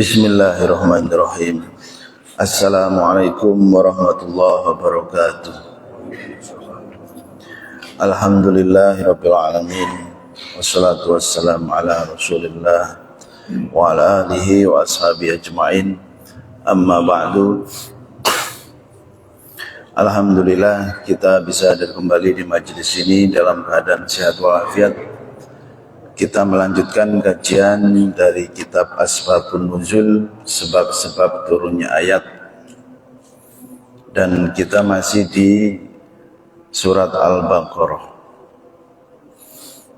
Bismillahirrahmanirrahim. Assalamualaikum warahmatullahi wabarakatuh. Alhamdulillahirabbil alamin. Wassalatu wassalamu ala Rasulillah wa ala alihi wa ashabihi ajmain. Amma ba'du. Alhamdulillah kita bisa hadir kembali di majelis ini dalam keadaan sehat walafiat. Kita melanjutkan kajian dari kitab Asbabun Nuzul, sebab-sebab turunnya ayat. Dan kita masih di surat Al-Baqarah.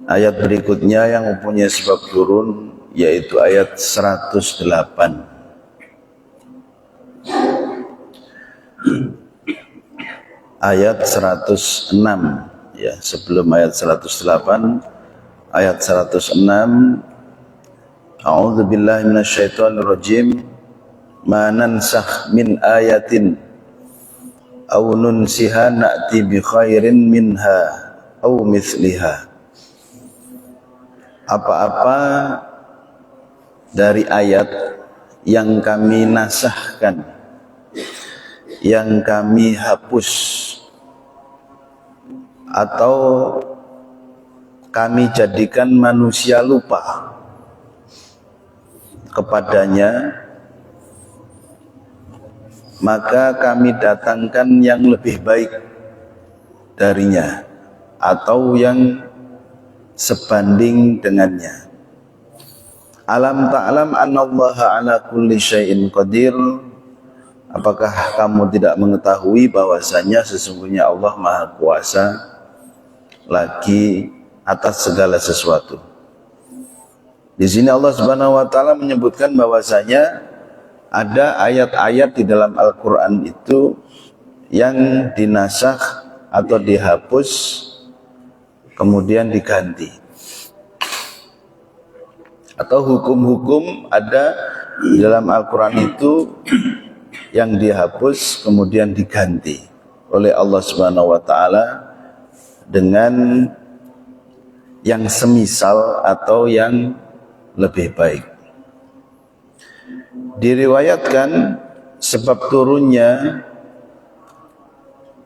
Ayat berikutnya yang mempunyai sebab turun yaitu ayat 108. Ayat 106 ya, sebelum ayat 108. Ayat 106, A'udzu billahi minasyaitonir rajim. Ma nansakh min ayatin aw nunsiha na'ti bi khairin minha aw mithliha. Apa-apa dari ayat yang kami nasahkan, yang kami hapus, atau kami jadikan manusia lupa kepadanya, maka kami datangkan yang lebih baik darinya atau yang sebanding dengannya. Alam ta'lam annallaha ala kulli syai'in qadir. Apakah kamu tidak mengetahui bahwasanya sesungguhnya Allah Maha Kuasa lagi atas segala sesuatu. Di sini Allah Subhanahu wa taala menyebutkan bahwasanya ada ayat-ayat di dalam Al-Qur'an itu yang dinasakh atau dihapus kemudian diganti. Atau hukum-hukum ada di dalam Al-Qur'an itu yang dihapus kemudian diganti oleh Allah Subhanahu wa taala dengan yang semisal atau yang lebih baik. Diriwayatkan sebab turunnya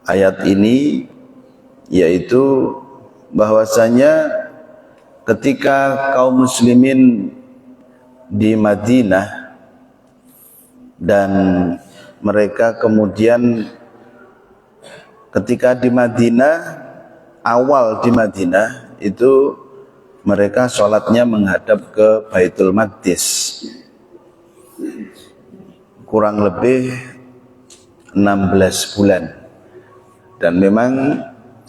ayat ini yaitu bahwasanya ketika kaum muslimin di Madinah dan mereka kemudian ketika di Madinah, awal di Madinah itu mereka sholatnya menghadap ke Baitul Maqdis kurang lebih 16 bulan, dan memang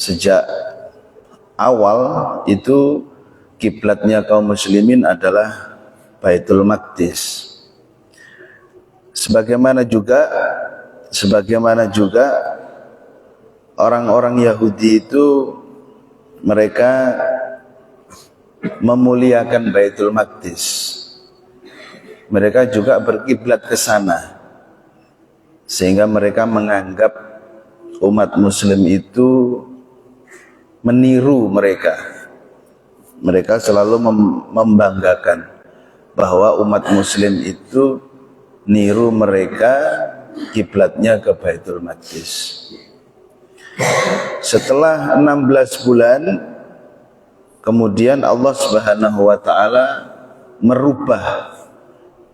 sejak awal itu kiblatnya kaum muslimin adalah Baitul Maqdis. Sebagaimana juga orang-orang Yahudi itu mereka memuliakan Baitul Maqdis. Mereka juga berkiblat ke sana, sehingga mereka menganggap umat muslim itu meniru mereka. Mereka selalu membanggakan bahwa umat muslim itu niru mereka, kiblatnya ke Baitul Maqdis. Setelah 16 bulan kemudian Allah Subhanahu wa taala merubah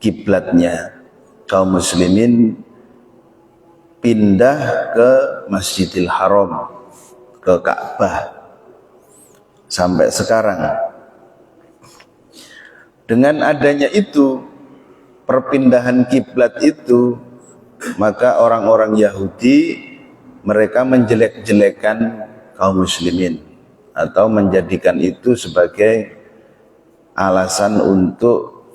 kiblatnya. Kaum muslimin pindah ke Masjidil Haram, ke Ka'bah sampai sekarang. Dengan adanya itu, perpindahan kiblat itu, maka orang-orang Yahudi mereka menjelek-jelekan kaum muslimin atau menjadikan itu sebagai alasan untuk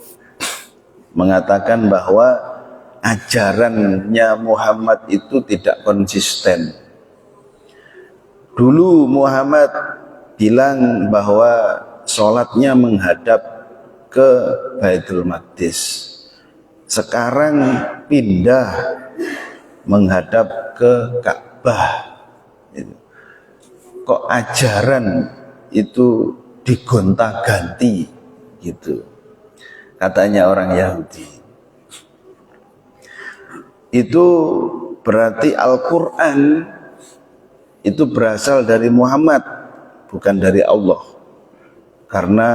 mengatakan bahwa ajarannya Muhammad itu tidak konsisten. Dulu Muhammad bilang bahwa sholatnya menghadap ke Baitul Maqdis. Sekarang pindah menghadap ke Ka'bah. Kok ajaran itu digonta-ganti gitu, katanya orang Yahudi. itu berarti Al-Quran itu berasal dari Muhammad, bukan dari Allah. Karena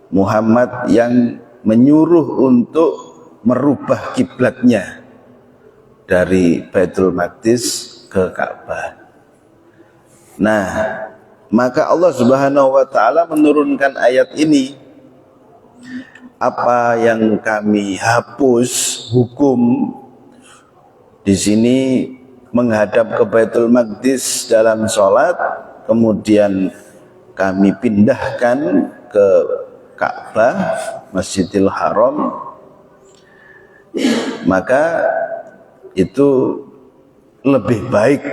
Muhammad yang menyuruh untuk merubah kiblatnya dari Baitul Maqdis ke Ka'bah. Nah, maka Allah Subhanahu wa taala menurunkan ayat ini. Apa yang kami hapus hukum di sini menghadap ke Baitul Maqdis dalam sholat, kemudian kami pindahkan ke Ka'bah, Masjidil Haram, maka itu lebih baik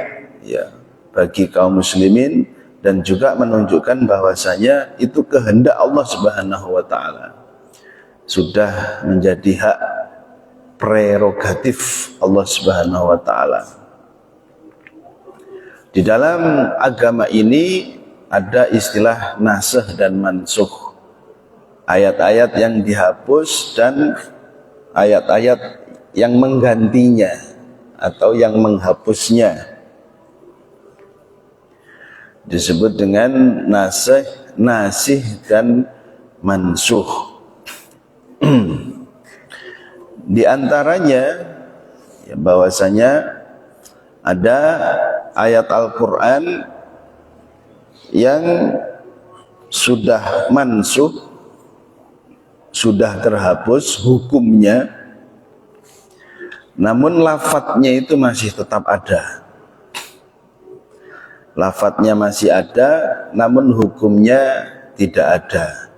ya bagi kaum muslimin, dan juga menunjukkan bahwasanya itu kehendak Allah Subhanahu wa taala. Sudah menjadi hak prerogatif Allah Subhanahu wa taala. Di dalam agama ini ada istilah nasikh dan mansukh. Ayat-ayat yang dihapus dan ayat-ayat yang menggantinya atau yang menghapusnya disebut dengan nasikh dan mansukh. Di antaranya ya, bahwasanya ada ayat Al-Quran yang sudah mansukh, sudah terhapus hukumnya, namun lafadznya itu masih tetap ada. Lafadznya masih ada, namun hukumnya tidak ada.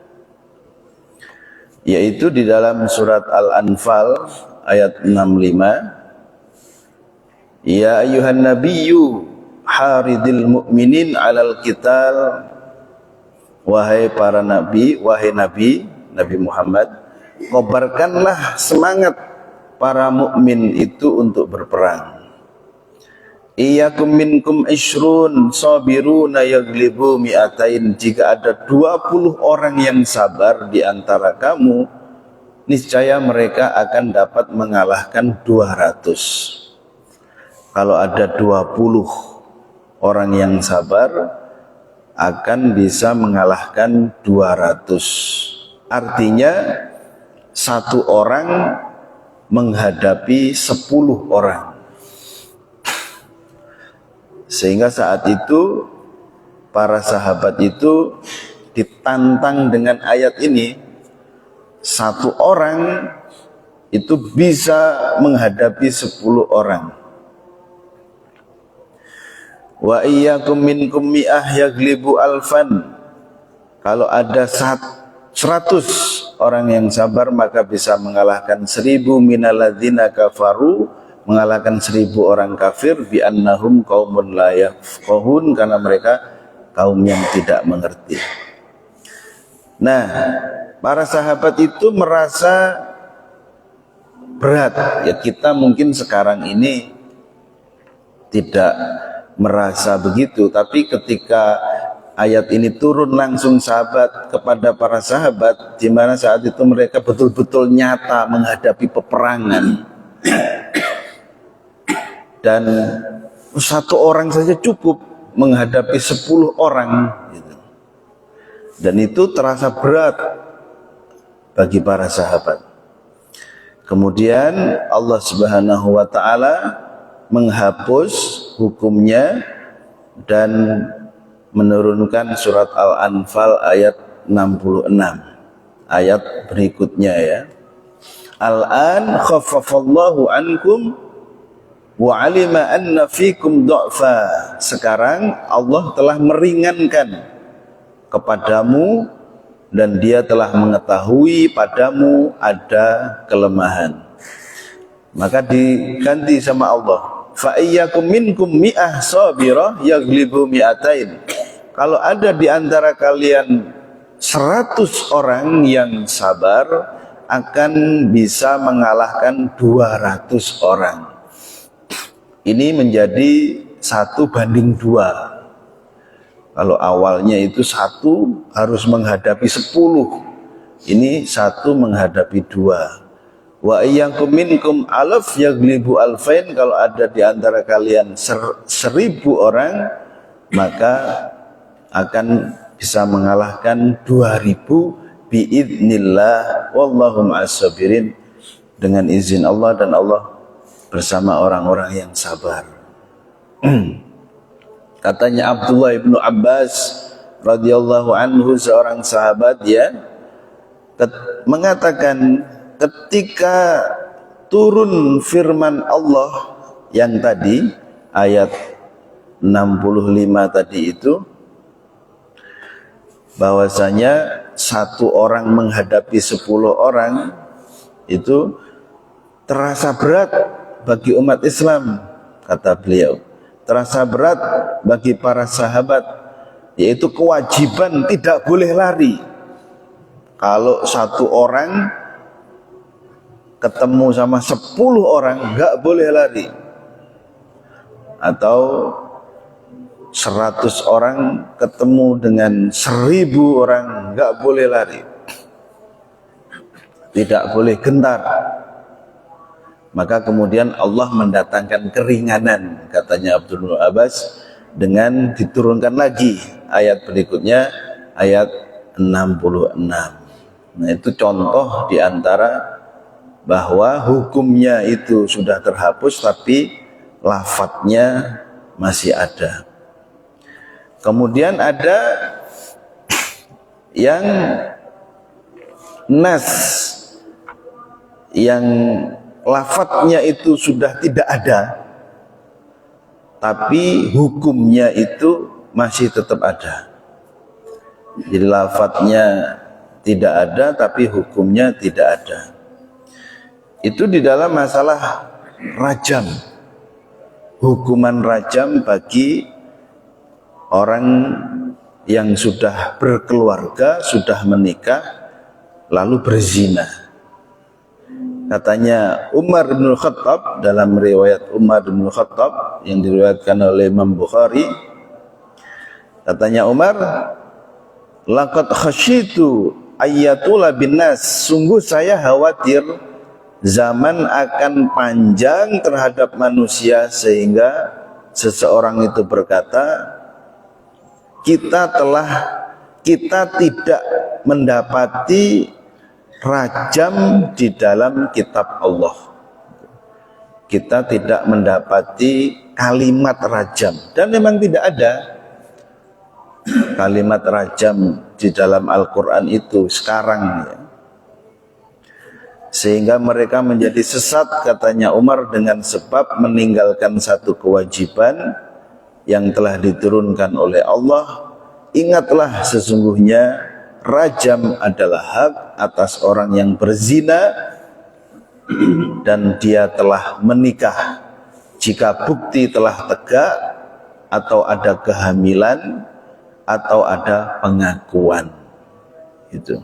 Yaitu di dalam surat Al-Anfal ayat 65. Ya ayuhan nabiyyu haridil mu'minin alal qital. Wahai para nabi, wahai Nabi Muhammad, kobarkanlah semangat para mukmin itu untuk berperang. Iyakum minkum ishrun sabiruna yaglibu mi'atain. Jika ada 20 orang yang sabar di antara kamu, niscaya mereka akan dapat mengalahkan 200. Kalau ada 20 orang yang sabar, akan bisa mengalahkan 200. Artinya satu orang menghadapi 10 orang. Sehingga saat itu para sahabat itu ditantang dengan ayat ini. Satu orang itu bisa menghadapi 10 orang. Wa iyyakum minkum mi'ah yaglibu alfan. Kalau ada 100 orang yang sabar, maka bisa mengalahkan 1000 minalladzina kafaru, mengalahkan 1000 orang kafir, bi annahum qaumun la yafqahun, karena mereka kaum yang tidak mengerti. Nah, para sahabat itu merasa berat. Ya, kita mungkin sekarang ini tidak merasa begitu, tapi ketika ayat ini turun langsung sahabat kepada para sahabat, di mana saat itu mereka betul-betul nyata menghadapi peperangan. Dan satu orang saja cukup menghadapi 10 orang gitu. Dan itu terasa berat bagi para sahabat. Kemudian Allah Subhanahu wa taala menghapus hukumnya dan menurunkan surat Al-Anfal ayat 66. Ayat berikutnya ya. Al-an khaffafallahu ankum wa alima anna fikum du'fa. Sekarang Allah telah meringankan kepadamu dan Dia telah mengetahui padamu ada kelemahan. Maka diganti sama Allah. Fa iyyakum minkum mi'ah sabirah yaglibu mi'atain. Kalau ada di antara kalian 100 orang yang sabar, akan bisa mengalahkan 200 orang. Ini menjadi 1:2. Kalau awalnya itu 1 harus menghadapi 10, ini 1 menghadapi 2. Wa iyyakum minkum alaf yaglibu alfain, kalau ada di antara kalian 1000 orang maka akan bisa mengalahkan 2000 biidznillah wallahu ma'as sabirin, dengan izin Allah, dan Allah bersama orang-orang yang sabar. Katanya Abdullah ibnu Abbas radhiyallahu anhu, seorang sahabat, ya, mengatakan ketika turun firman Allah yang tadi ayat 65 tadi itu, bahwasanya 1 orang menghadapi 10 orang itu terasa berat bagi umat Islam, kata beliau, terasa berat bagi para sahabat, yaitu kewajiban tidak boleh lari. Kalau 1 orang ketemu sama 10 orang nggak boleh lari, atau 100 orang ketemu dengan 1000 orang nggak boleh lari, tidak boleh gentar. Maka kemudian Allah mendatangkan keringanan, katanya Abdullah Abbas, dengan diturunkan lagi ayat berikutnya, ayat 66. Nah, itu contoh diantara bahwa hukumnya itu sudah terhapus tapi lafadznya masih ada. Kemudian ada yang nas, yang lafadznya itu sudah tidak ada tapi hukumnya itu masih tetap ada. Jadi lafadznya tidak ada tapi hukumnya tidak ada. Itu di dalam masalah rajam, hukuman rajam bagi orang yang sudah berkeluarga, sudah menikah lalu berzina. Katanya Umar bin Khattab, dalam riwayat Umar bin Khattab yang diriwayatkan oleh Imam Bukhari, katanya Umar, laqad khasyitu ayyatula binnas, sungguh saya khawatir zaman akan panjang terhadap manusia sehingga seseorang itu berkata, kita tidak mendapati rajam di dalam kitab Allah. Kita tidak mendapati kalimat rajam, dan memang tidak ada kalimat rajam di dalam Al-Quran itu sekarang, ya. Sehingga mereka menjadi sesat, katanya Umar, dengan sebab meninggalkan satu kewajiban yang telah diturunkan oleh Allah. Ingatlah, sesungguhnya rajam adalah hak atas orang yang berzina dan dia telah menikah jika bukti telah tegak atau ada kehamilan atau ada pengakuan. Itu.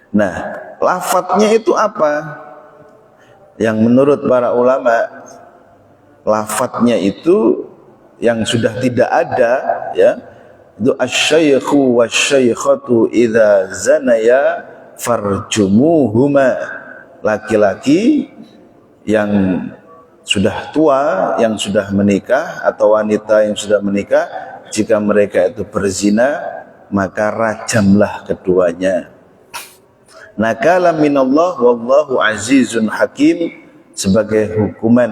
Nah, lafadznya itu apa? Yang menurut para ulama, lafadznya itu yang sudah tidak ada, ya, itu asy-syaikhu wasy-syaikhatu idza zanaya farjumuhuma, laki-laki yang sudah tua, yang sudah menikah, atau wanita yang sudah menikah, jika mereka itu berzina maka rajamlah keduanya. Nakala minallah wallahu azizun hakim, sebagai hukuman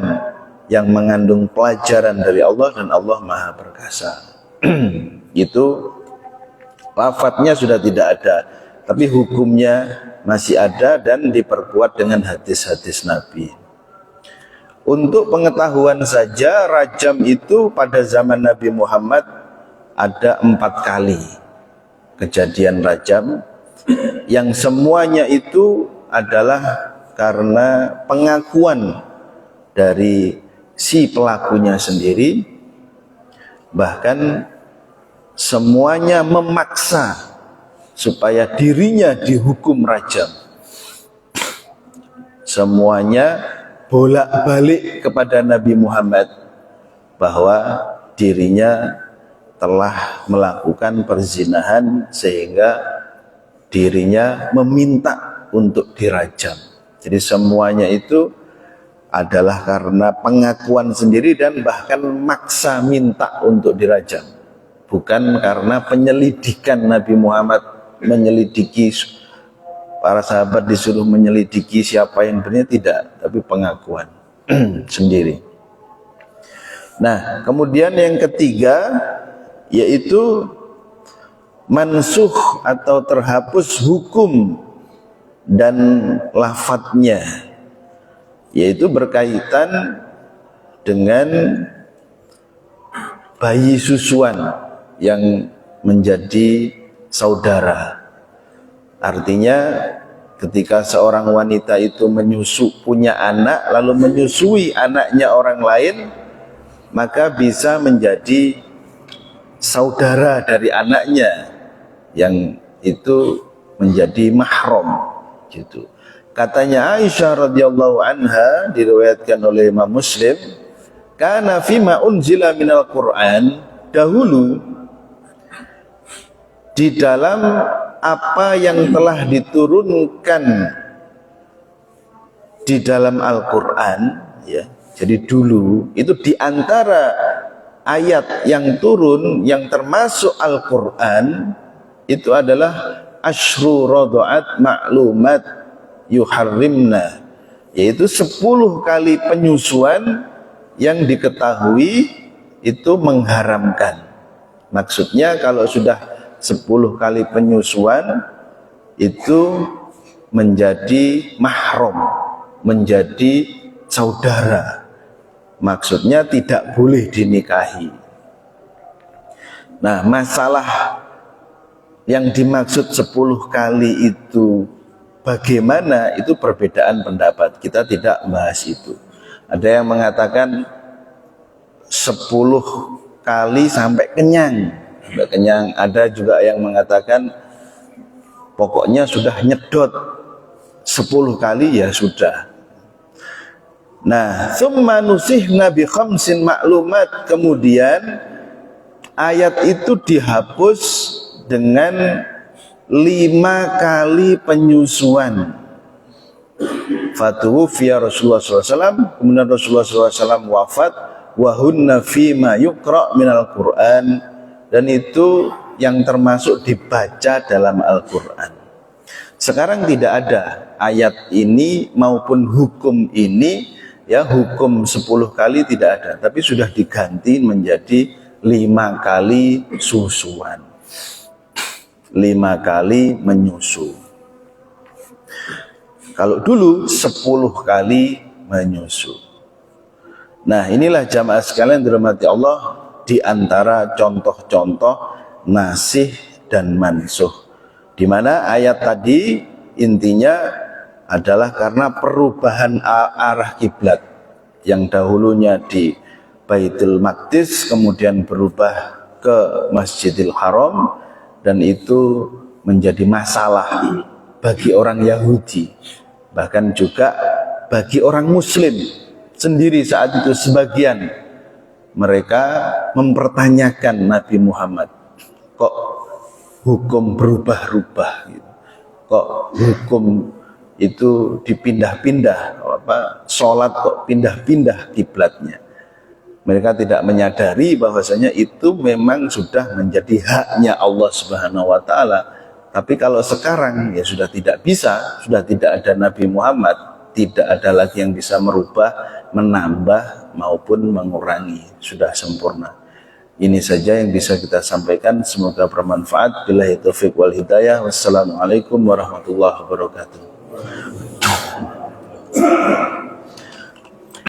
yang mengandung pelajaran dari Allah, dan Allah Maha Perkasa. Itu lafadznya sudah tidak ada tapi hukumnya masih ada dan diperkuat dengan hadis-hadis Nabi. Untuk pengetahuan saja, rajam itu pada zaman Nabi Muhammad ada 4 kali kejadian rajam, yang semuanya itu adalah karena pengakuan dari si pelakunya sendiri, bahkan semuanya memaksa supaya dirinya dihukum rajam. Semuanya bolak-balik kepada Nabi Muhammad bahwa dirinya telah melakukan perzinahan sehingga dirinya meminta untuk dirajam. Jadi semuanya itu adalah karena pengakuan sendiri dan bahkan maksa minta untuk dirajam. Bukan karena penyelidikan Nabi Muhammad menyelidiki, para sahabat disuruh menyelidiki siapa yang benar, tidak, tapi pengakuan sendiri. Nah, kemudian yang ketiga yaitu mansuh atau terhapus hukum dan lafadznya, yaitu berkaitan dengan bayi susuan yang menjadi saudara. Artinya ketika seorang wanita itu punya anak lalu menyusui anaknya orang lain, maka bisa menjadi saudara dari anaknya yang itu menjadi mahram gitu. Katanya Aisyah radhiyallahu anha, diriwayatkan oleh Imam Muslim, kana fima unzila minal Qur'an, dahulu di dalam apa yang telah diturunkan di dalam Al-Qur'an, ya. Jadi dulu itu di antara ayat yang turun yang termasuk Al-Qur'an itu adalah asyru rada'at ma'lumat yuharrimna, yaitu 10 kali penyusuan yang diketahui itu mengharamkan. Maksudnya kalau sudah 10 kali penyusuan itu menjadi mahram, menjadi saudara. Maksudnya tidak boleh dinikahi. Nah, masalah yang dimaksud 10 kali itu bagaimana, itu perbedaan pendapat. Kita tidak bahas itu. Ada yang mengatakan 10 kali sampai kenyang. Ada juga yang mengatakan pokoknya sudah nyedot 10 kali ya sudah. Nah, summa nusihna bi khamsin ma'lumat, kemudian ayat itu dihapus dengan 5 kali penyusuan. Fatuwfiya Rasulullah SAW, kemudian Rasulullah SAW wafat, wahunna fima yuqra minal Qur'an, dan itu yang termasuk dibaca dalam Al-Quran. Sekarang tidak ada ayat ini maupun hukum ini, ya, hukum 10 kali tidak ada, tapi sudah diganti menjadi 5 kali susuan, 5 kali menyusu. Kalau dulu 10 kali menyusu. Nah, inilah jamaah sekalian dirahmati Allah, di antara contoh-contoh nasih dan mansuh, di mana ayat tadi intinya adalah karena perubahan arah kiblat yang dahulunya di Baitul Maqdis kemudian berubah ke Masjidil Haram, dan itu menjadi masalah bagi orang Yahudi, bahkan juga bagi orang Muslim sendiri. Saat itu sebagian mereka mempertanyakan Nabi Muhammad, kok hukum berubah-ubah gitu, kok hukum itu dipindah-pindah, sholat kok pindah-pindah kiblatnya. Mereka tidak menyadari bahwasanya itu memang sudah menjadi haknya Allah Subhanahu wa Ta'ala. Tapi kalau sekarang ya sudah tidak bisa, sudah tidak ada Nabi Muhammad, tidak ada lagi yang bisa merubah, menambah maupun mengurangi, sudah sempurna. Ini saja yang bisa kita sampaikan, semoga bermanfaat. Billahi taufiq wal hidayah. Wassalamualaikum warahmatullahi wabarakatuh.